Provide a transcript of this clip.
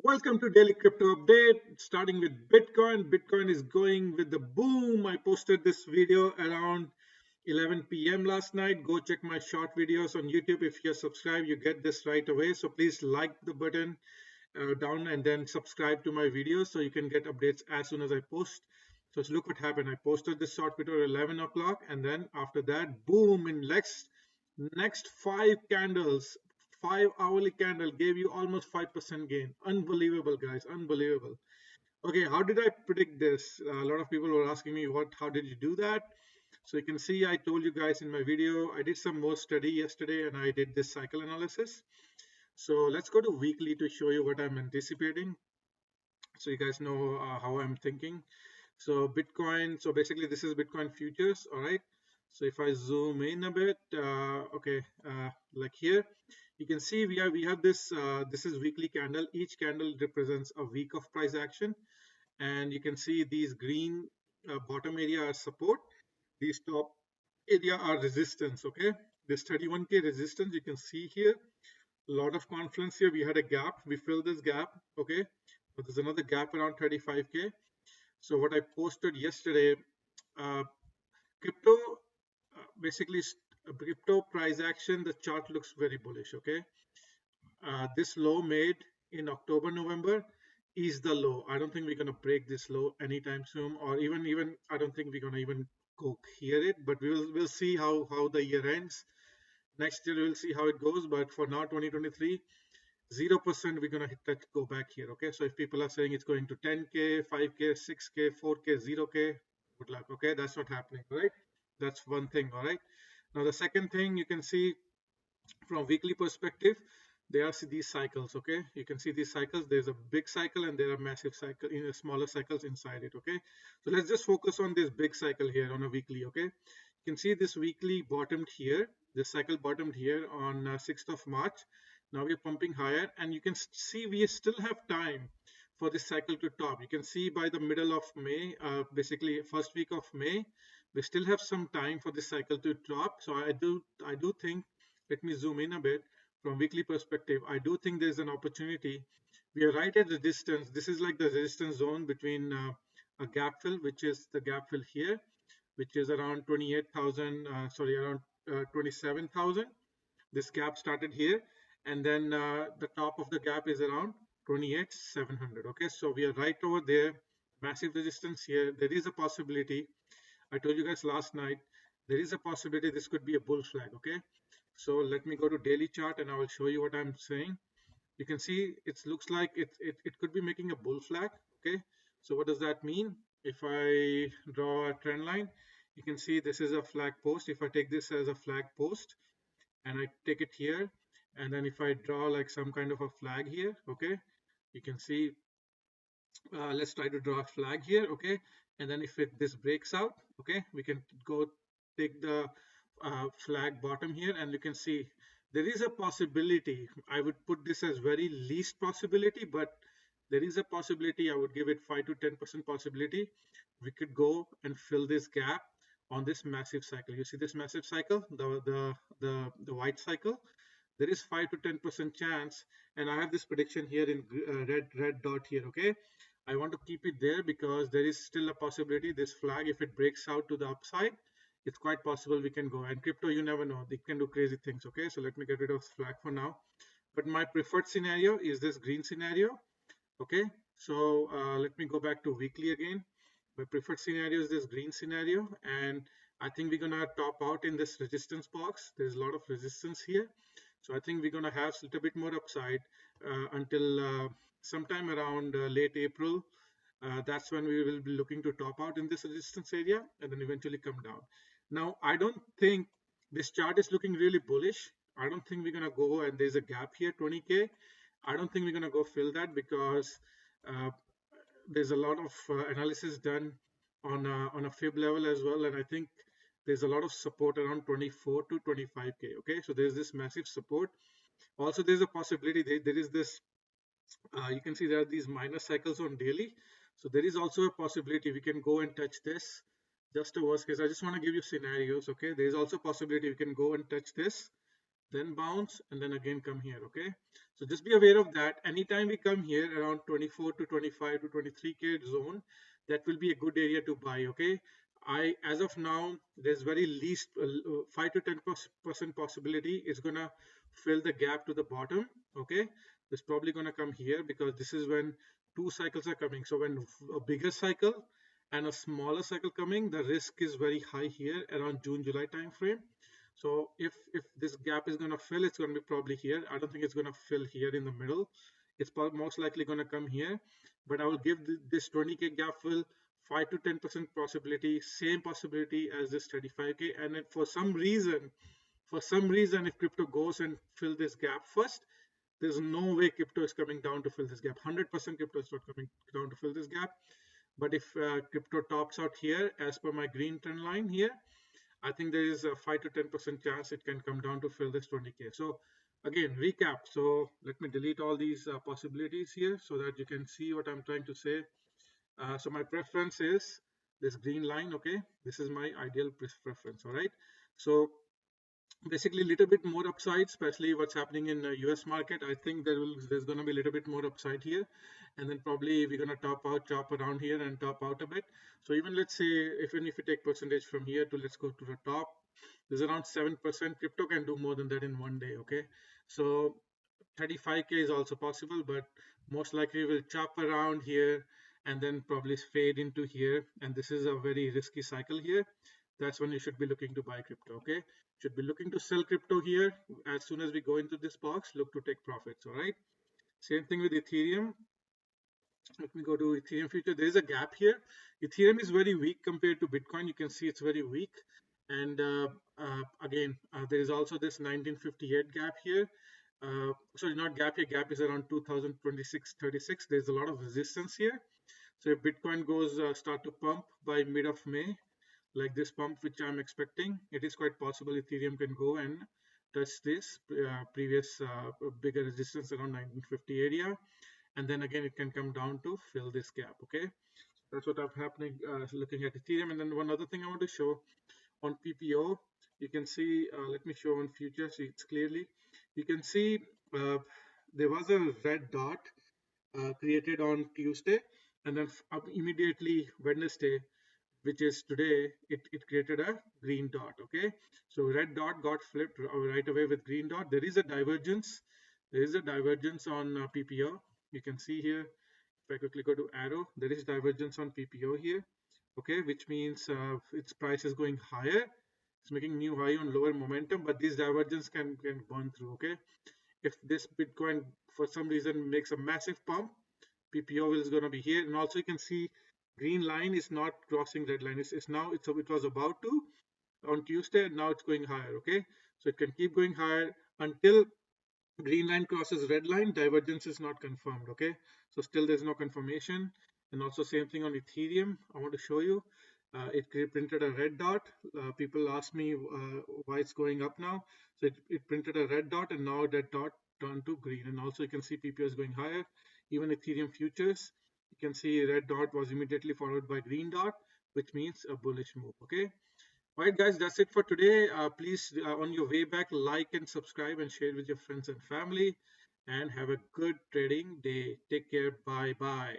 Welcome to Daily Crypto Update. Starting with Bitcoin. Bitcoin is going with the boom. I posted this video around 11 p.m. last night. Go check my short videos on YouTube. If you're subscribed, you get this right away. So please like the button down and then subscribe to my videos so you can get updates as soon as I post. So look what happened. I posted this short video at 11 o'clock, and then after that, boom! In next five candles, five hourly candle gave you almost 5% gain. Unbelievable, guys, unbelievable. Okay, how did I predict this? A lot of people were asking me, how did you do that? So you can see I told you guys in my video, I did some more study yesterday and I did this cycle analysis. So let's go to weekly to show you what I'm anticipating, so you guys know how I'm thinking. So Bitcoin, so basically this is Bitcoin futures, all right? So if I zoom in a bit, okay, like here, you can see we have this, this is weekly candle. Each candle represents a week of price action. And you can see these green bottom area are support. These top area are resistance, okay? This 31K resistance, you can see here, a lot of confluence here. We had a gap, we filled this gap, okay? But there's another gap around 35K. So what I posted yesterday, uh, crypto, basically crypto price action, the chart looks very bullish, okay? This low made in October, November is the low. I don't think we're gonna break this low anytime soon, or even I don't think we're gonna even go hear it. But we'll see how the year ends. Next year we'll see how it goes. But for now, 2023, 0% we're gonna hit that, go back here. Okay, so if people are saying it's going to 10K, 5K, 6K, 4K, 0K, good luck. Okay, that's not happening, right? That's one thing. All right. Now the second thing you can see from weekly perspective, there are these cycles. Okay, you can see these cycles. There's a big cycle and there are massive cycle in smaller cycles inside it. Okay, so let's just focus on this big cycle here on a weekly. Okay, you can see this weekly bottomed here, this cycle bottomed here on 6th of March. Now we're pumping higher, and you can see we still have time for this cycle to top. You can see by the middle of May, basically first week of May, we still have some time for this cycle to top. So I do think, let me zoom in a bit. From weekly perspective, I do think there's an opportunity. We are right at the distance. This is like the resistance zone between a gap fill, which is the gap fill here, which is around 28,000, sorry, around 27,000. This gap started here, and then the top of the gap is around 28,700. Okay, so we are right over there. Massive resistance here. There is a possibility. I told you guys last night, there is a possibility this could be a bull flag. Okay, so let me go to daily chart and I will show you what I'm saying. You can see it looks like it could be making a bull flag. Okay, so what does that mean? If I draw a trend line, you can see this is a flag post. If I take this as a flag post and I take it here, and then if I draw like some kind of a flag here, okay, you can see, let's try to draw a flag here, okay, and then if this breaks out, okay, we can go take the flag bottom here, and you can see there is a possibility. I would put this as very least possibility, but there is a possibility. I would give it 5 to 10% possibility we could go and fill this gap on this massive cycle. You see this massive cycle, the white cycle. There is 5 to 10% chance, and I have this prediction here in red dot here. Okay, I want to keep it there because there is still a possibility this flag, if it breaks out to the upside, it's quite possible we can go. And crypto, you never know, they can do crazy things. Okay, so let me get rid of flag for now. But my preferred scenario is this green scenario. Okay, so let me go back to weekly again. My preferred scenario is this green scenario, and I think we're gonna top out in this resistance box. There's a lot of resistance here, so I think we're gonna have a little bit more upside until sometime around late April. That's when we will be looking to top out in this resistance area and then eventually come down. Now, I don't think this chart is looking really bullish. I don't think we're gonna go, and there's a gap here, 20K. I don't think we're gonna go fill that because uh, there's a lot of analysis done on a fib level as well, and I think there's a lot of support around 24 to 25K. Okay, so there's this massive support. Also, there's a possibility there is this. You can see there are these minor cycles on daily, so there is also a possibility we can go and touch this. Just a worst case. I just want to give you scenarios. Okay, there is also a possibility we can go and touch this then bounce, and then again come here. Okay, so just be aware of that. Anytime we come here around 24 to 25 to 23k zone, that will be a good area to buy. Okay, as of now, there's very least 5 to 10% possibility it's gonna fill the gap to the bottom. Okay, it's probably gonna come here because this is when two cycles are coming. So when a bigger cycle and a smaller cycle coming, the risk is very high here around June July time frame. So if this gap is going to fill, it's going to be probably here. I don't think it's going to fill here in the middle. It's most likely going to come here. But I will give this 20k gap fill 5 to 10% possibility, same possibility as this 35k. And for some reason, if crypto goes and fill this gap first, there's no way crypto is coming down to fill this gap. 100% crypto is not coming down to fill this gap. But if crypto tops out here, as per my green trend line here, I think there is a 5 to 10% chance it can come down to fill this 20k. So again, recap. So let me delete all these possibilities here so that you can see what I'm trying to say. So my preference is this green line. Okay, this is my ideal preference. All right. So basically a little bit more upside, especially what's happening in the US market. I think there's going to be a little bit more upside here, and then probably we're going to chop around here and top out a bit. So even let's say even if you take percentage from here to let's go to the top, there's around 7%. Crypto can do more than that in one day. Okay, so 35k is also possible, but most likely will chop around here and then probably fade into here, and this is a very risky cycle here. That's when you should be looking to buy crypto. Okay, should be looking to sell crypto here as soon as we go into this box. Look to take profits. All right, same thing with Ethereum. Let me go to Ethereum future. There is a gap here. Ethereum is very weak compared to Bitcoin. You can see it's very weak. And again, there is also this 1958 gap here. Sorry, not gap here. Gap is around 2026-36. There's a lot of resistance here. So if Bitcoin goes start to pump by mid of May, like this pump which I'm expecting, it is quite possible Ethereum can go and touch this previous bigger resistance around 1950 area, and then again it can come down to fill this gap. Okay, that's what I'm happening looking at Ethereum. And then one other thing I want to show on PPO, you can see, let me show on futures, it's clearly, you can see there was a red dot created on Tuesday, and then immediately Wednesday, which is today, it created a green dot. Okay, so red dot got flipped right away with green dot. There is a divergence. There is a divergence on PPO. You can see here, if I quickly go to arrow, there is divergence on PPO here. Okay, which means its price is going higher. It's making new high on lower momentum, but these divergence can burn through. Okay, if this Bitcoin for some reason makes a massive pump, PPO is going to be here. And also you can see green line is not crossing red line. It was about to on Tuesday, and now it's going higher. Okay, so it can keep going higher until green line crosses red line. Divergence is not confirmed. Okay, so still there's no confirmation. And also same thing on Ethereum. I want to show you. It printed a red dot. People ask me why it's going up now. So it printed a red dot, and now that dot turned to green. And also you can see PPO is going higher. Even Ethereum futures, you can see red dot was immediately followed by green dot, which means a bullish move. Okay. All right, guys, that's it for today. Please, on your way back, like and subscribe and share with your friends and family. And have a good trading day. Take care. Bye bye.